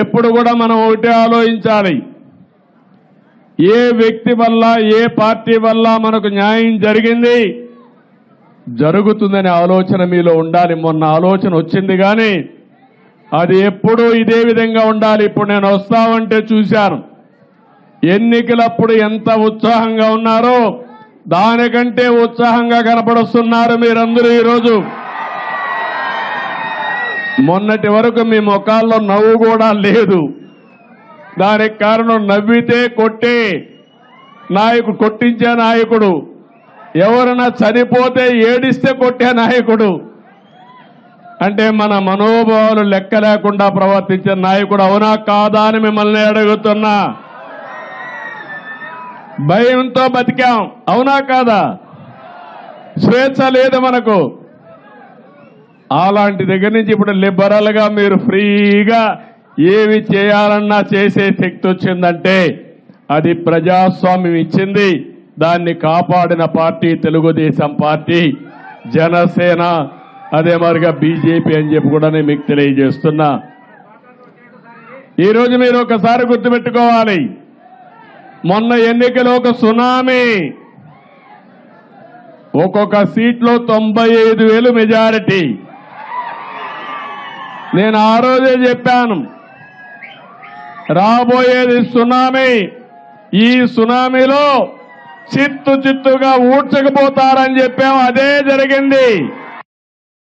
ఎప్పుడు కూడా మనం ఒకటే ఆలోచించాలి, ఏ వ్యక్తి వల్ల ఏ పార్టీ వల్ల మనకు న్యాయం జరిగింది జరుగుతుందనే ఆలోచన మీలో ఉండాలి. మొన్న ఆలోచన వచ్చింది కానీ అది ఎప్పుడూ ఇదే విధంగా ఉండాలి. ఇప్పుడు నేను వస్తామంటే చూశాను, ఎన్నికలప్పుడు ఎంత ఉత్సాహంగా ఉన్నారో దానికంటే ఉత్సాహంగా కనపడుస్తున్నారు మీరందరూ ఈరోజు. మొన్నటి వరకు మీ ముఖాల్లో నవ్వు కూడా లేదు. దానికి కారణం నవ్వితే కొట్టే నాయకుడు, కొట్టించే నాయకుడు, ఎవరైనా చనిపోతే ఏడిస్తే కొట్టే నాయకుడు, అంటే మన మనోభావాలు లెక్క లేకుండా ప్రవర్తించే నాయకుడు. అవునా కాదా అని మిమ్మల్ని అడుగుతున్నా. భయంతో బతికాం, అవునా కాదా? స్వేచ్ఛ లేదు మనకు. అలాంటి దగ్గర నుంచి ఇప్పుడు లిబరల్ గా మీరు ఫ్రీగా ఏవి చేయాలన్నా చేసే శక్తి వచ్చిందంటే అది ప్రజాస్వామ్యం ఇచ్చింది. దాన్ని కాపాడిన పార్టీ తెలుగుదేశం పార్టీ, జనసేన, అదే మరిగా బీజేపీ అని చెప్పి కూడా నేను మీకు తెలియజేస్తున్నా. ఈరోజు మీరు ఒకసారి గుర్తుపెట్టుకోవాలి, మొన్న ఎన్నికలో ఒక సునామీ, ఒక్కొక్క సీట్లో 95,000 మెజారిటీ. నేను ఆ రోజే చెప్పాను, రాబోయేది సునామీ. ఈ సునామీలో చిత్తుగా ఊడ్చకపోతారని చెప్పాము, అదే జరిగింది.